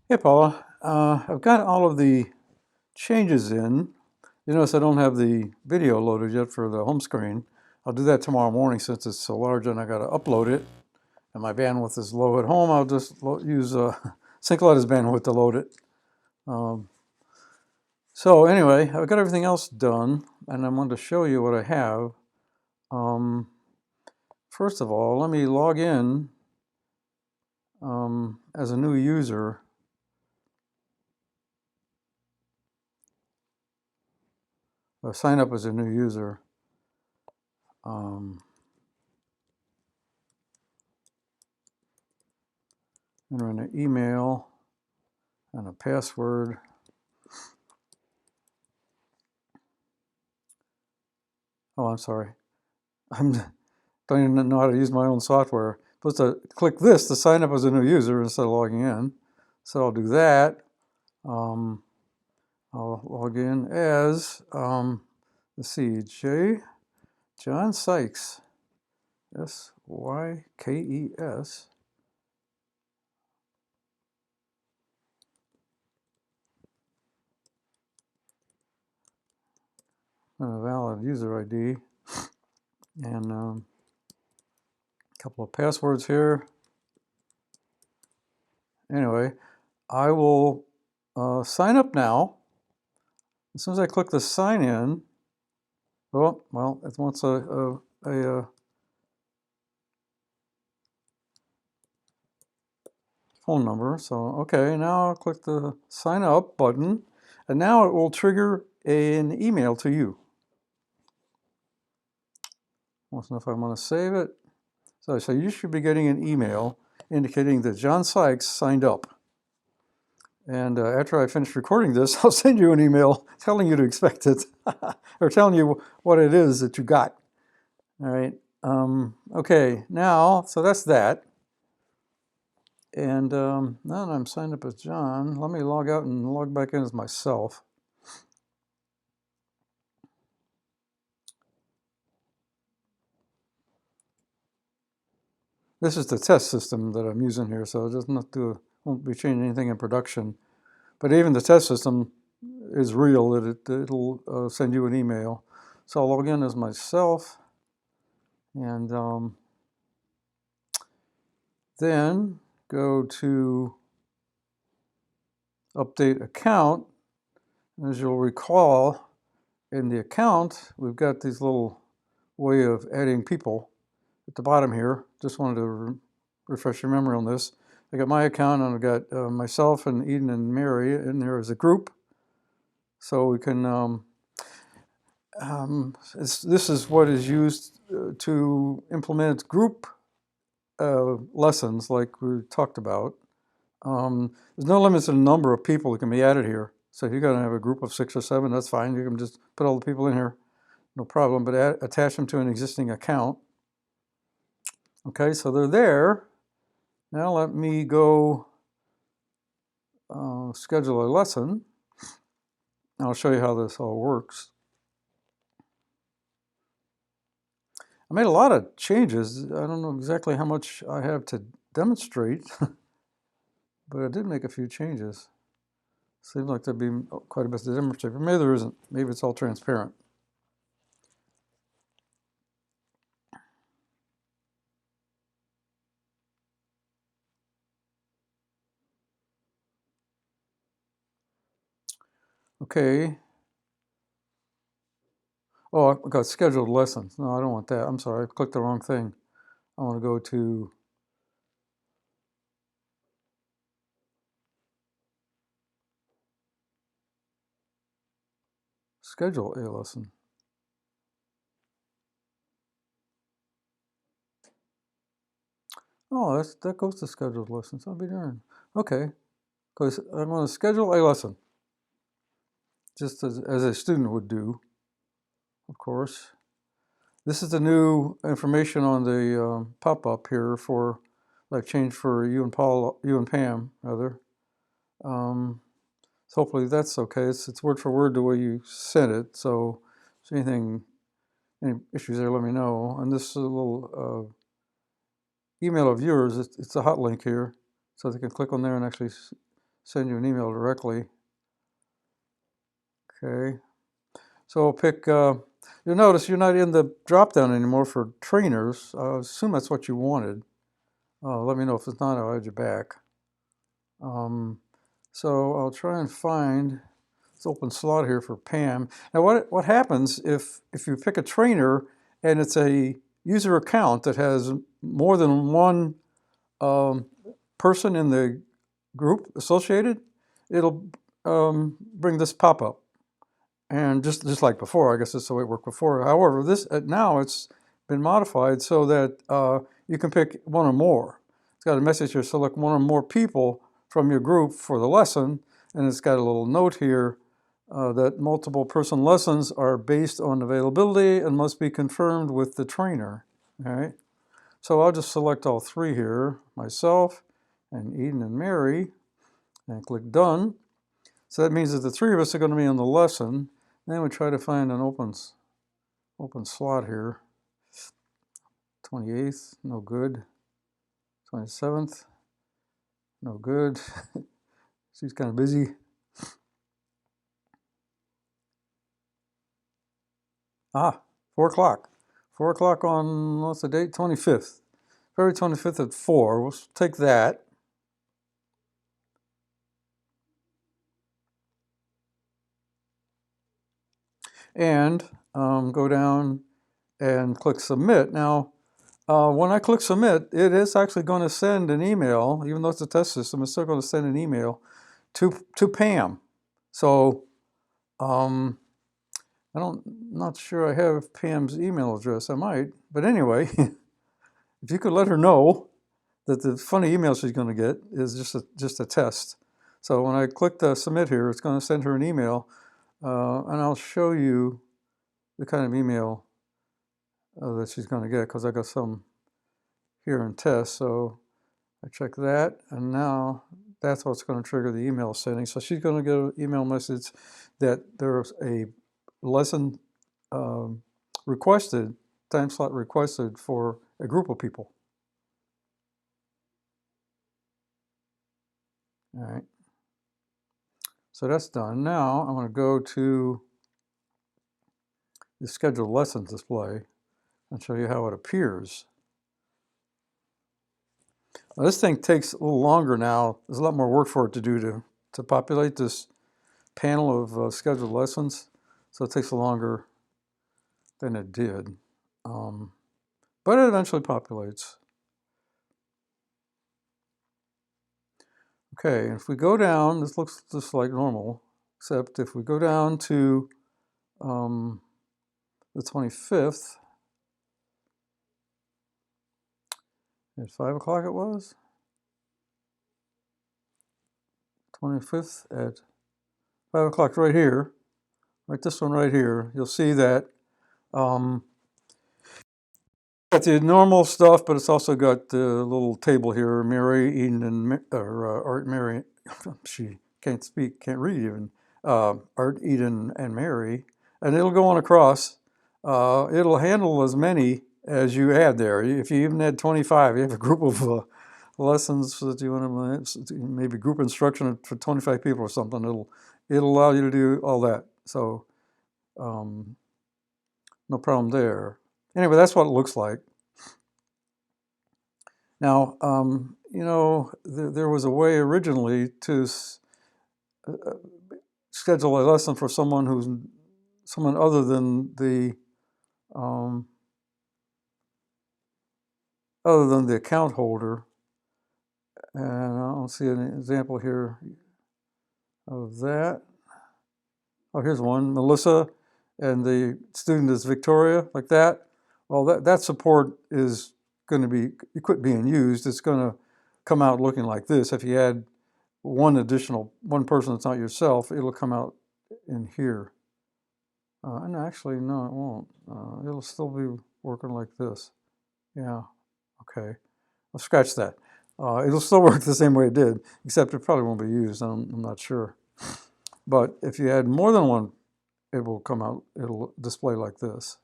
Hey Paula, I've got all of the changes in. You notice I don't have the video loaded yet for the home screen. I'll do that tomorrow morning since it's so large and I got to upload it. And my bandwidth is low at home. I'll just use Syncleta's bandwidth to load it. Um, so anyway, I've got everything else done, and I wanted to show you what I have. Um, First of all, let me log in as a new user. Or sign up as a new user. Enter an email and a password. Oh, I'm sorry. I don't even know how to use my own software. I'm supposed to click this to sign up as a new user instead of logging in. So I'll do that. I'll log in as, let's see, John Sykes, Sykes. And a valid user ID. And a couple of passwords here. Anyway, I will sign up now. As soon as I click the sign in, oh, well, it wants a phone number. So, okay, now I'll click the sign up button, and now it will trigger an email to you. Wants to know if I want to save it. So you should be getting an email indicating that John Sykes signed up. And after I finish recording this, I'll send you an email telling you to expect it, or telling you what it is that you got. All right. Okay, now, so that's that. And now that I'm signed up as John, let me log out and log back in as myself. This is the test system that I'm using here, so it won't be changing anything in production. But even the test system is real. It'll send you an email. So I'll log in as myself, and then go to update account. As you'll recall, in the account, we've got these little way of adding people at the bottom here. Just wanted to refresh your memory on this. I got my account, and I've got myself and Eden and Mary in there as a group. So we can, this is what is used to implement group lessons like we talked about. There's no limits in the number of people that can be added here. So if you're going to have a group of 6 or 7, that's fine. You can just put all the people in here, no problem, but attach them to an existing account. Okay, so they're there. Now let me go schedule a lesson. I'll show you how this all works. I made a lot of changes. I don't know exactly how much I have to demonstrate, but I did make a few changes. Seems like there'd be quite a bit to demonstrate, but maybe there isn't. Maybe it's all transparent. Okay. Oh, I got scheduled lessons. No, I don't want that. I'm sorry, I clicked the wrong thing. I want to go to schedule a lesson. Oh, that goes to scheduled lessons. I'll be darned. Okay, because I'm going to schedule a lesson, just as a student would do, of course. This is the new information on the pop-up here for, like, change for you and Pam, rather. So hopefully that's okay. It's word for word the way you sent it. So if there's any issues there, let me know. And this little email of yours, it's a hot link here, so they can click on there and actually send you an email directly. Okay, so I'll pick, you'll notice you're not in the drop-down anymore for trainers. I assume that's what you wanted. Let me know if it's not, I'll add you back. So I'll try and find this open slot here for Pam. Now what happens if you pick a trainer and it's a user account that has more than one person in the group associated, it'll bring this pop-up. And just like before, I guess that's the way it worked before. However, this now it's been modified so that you can pick one or more. It's got a message here, select one or more people from your group for the lesson, and it's got a little note here that multiple person lessons are based on availability and must be confirmed with the trainer. All right, so I'll just select all three here, myself and Eden and Mary, and click done. So that means that the three of us are going to be on the lesson. Then we try to find an open slot here. 28th, no good. 27th, no good. She's kind of busy. Ah, 4 o'clock. 4 o'clock on, what's the date? 25th. February 25th at 4. We'll take that. And go down and click submit. Now, when I click submit, it is actually going to send an email, even though it's a test system, it's still going to send an email to Pam. So I'm not sure I have Pam's email address. I might, but anyway, if you could let her know that the funny email she's going to get is just a test. So when I click the submit here, it's going to send her an email, and I'll show you the kind of email that she's going to get, because I got some here in test. So I check that, and now that's what's going to trigger the email sending. So she's going to get an email message that there's a lesson requested, time slot requested for a group of people. All right. So that's done. Now I'm going to go to the scheduled lessons display and show you how it appears. Now, this thing takes a little longer now. There's a lot more work for it to do to populate this panel of scheduled lessons. So it takes longer than it did. But it eventually populates. Okay, and if we go down, this looks just like normal, except if we go down to the 25th, at 5 o'clock it was? 25th at 5 o'clock right here, right, this one right here, you'll see that got the normal stuff, but it's also got the little table here, Mary, Eden, and Art, Mary, she can't speak, can't read even, Art, Eden, and Mary, and it'll go on across. It'll handle as many as you add there. If you even had 25, you have a group of lessons that you want to, maybe group instruction for 25 people or something, it'll allow you to do all that. So no problem there. Anyway, that's what it looks like. Now, you know, there was a way originally to schedule a lesson for someone other than the account holder. And I don't see an example here of that. Oh, here's one, Melissa, and the student is Victoria, like that. Well, that support is going to be, it quit being used. It's going to come out looking like this. If you add one person that's not yourself, it'll come out in here. And actually, no, it won't. It'll still be working like this. Yeah, okay. I'll scratch that. It'll still work the same way it did, except it probably won't be used. I'm not sure. But if you add more than one, it will come out, it'll display like this.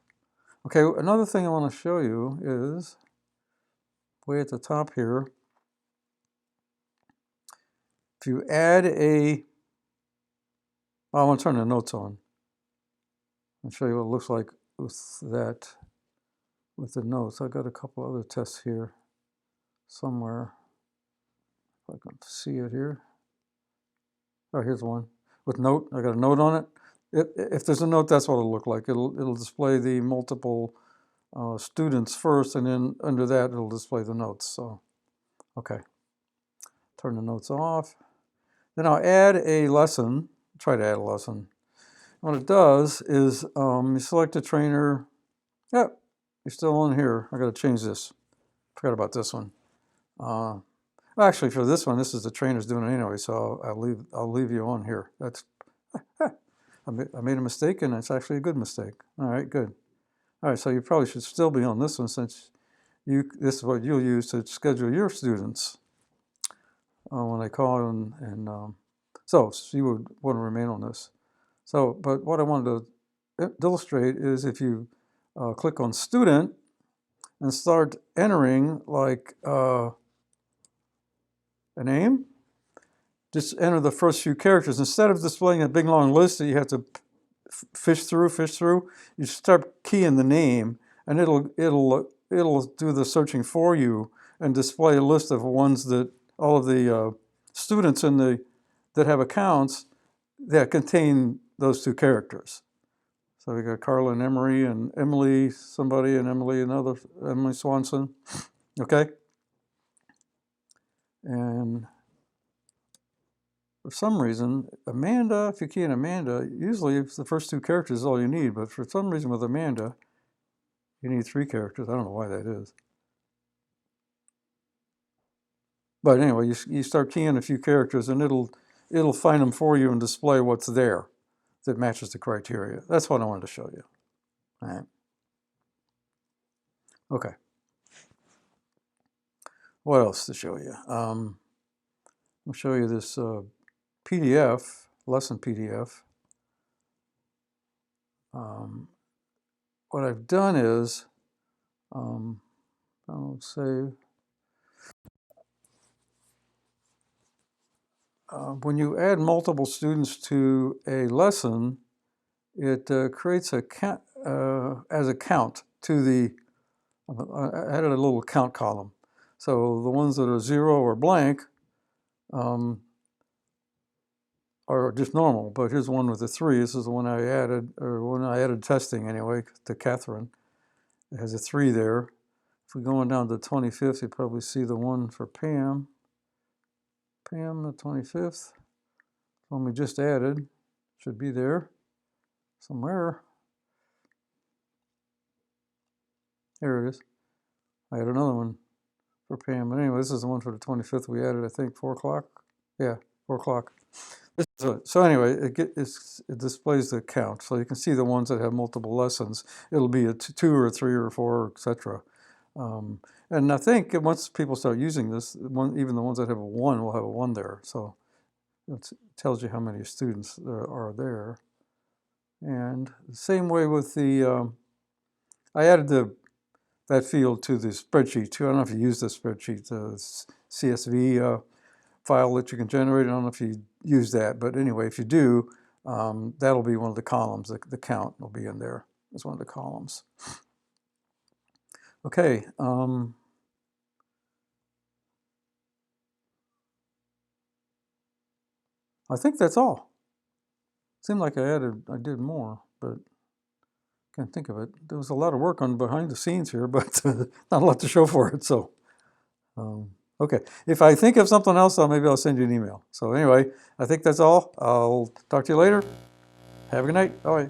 Okay, another thing I want to show you is way at the top here. If you add a, I want to turn the notes on. I'll show you what it looks like with that, with the notes. I've got a couple other tests here somewhere. If I can see it here. Oh, here's one with note. I got a note on it. If there's a note, that's what it'll look like. It'll display the multiple students first, and then under that it'll display the notes. So, okay. Turn the notes off. Then I'll add a lesson. Try to add a lesson. What it does is you select a trainer. Yep, you're still on here. I got to change this. Forgot about this one. Actually, for this one, this is the trainer's doing it anyway, so I'll leave you on here. That's I made a mistake, and it's actually a good mistake. All right, good. All right, so you probably should still be on this one, since this is what you'll use to schedule your students when they call, and so you would want to remain on this. So, but what I wanted to illustrate is if you click on student and start entering like a name, just enter the first few characters. Instead of displaying a big long list that you have to fish through, you start keying the name, and it'll do the searching for you and display a list of ones that all of the students that have accounts that contain those two characters. So we got Carla and Emery, and Emily somebody, and Emily another, Emily Swanson. Okay. And for some reason, Amanda, if you key in Amanda, usually it's the first two characters is all you need, but for some reason with Amanda, you need 3 characters. I don't know why that is. But anyway, you start keying a few characters, and it'll find them for you and display what's there that matches the criteria. That's what I wanted to show you. All right. Okay. What else to show you? I'll show you this PDF, lesson PDF. What I've done is, I'll save. When you add multiple students to a lesson, it creates a count, as a count to the, I added a little count column. So the ones that are 0 or blank are just normal, but here's one with a 3. This is the one I added, or when I added testing anyway, to Catherine. It has a 3 there. If we're going down to the 25th, you probably see the one for Pam. Pam, the 25th, one we just added, should be there somewhere. Here it is. I had another one for Pam, but anyway, this is the one for the 25th we added, I think, 4 o'clock. Yeah, 4 o'clock. So anyway, it displays the count, so you can see the ones that have multiple lessons. It'll be a 2 or 3 or 4, etc. And I think once people start using this, even the ones that have a 1 will have a 1 there. So it tells you how many students there are there. And the same way with the, I added that field to the spreadsheet too. I don't know if you use the spreadsheet, the CSV file that you can generate. I don't know if you use that, but anyway, if you do, that'll be one of the columns. The count will be in there as one of the columns. Okay. I think that's all. Seemed like I did more, but can't think of it. There was a lot of work on behind the scenes here, but not a lot to show for it. So, okay. If I think of something else, maybe I'll send you an email. So anyway, I think that's all. I'll talk to you later. Have a good night. Bye.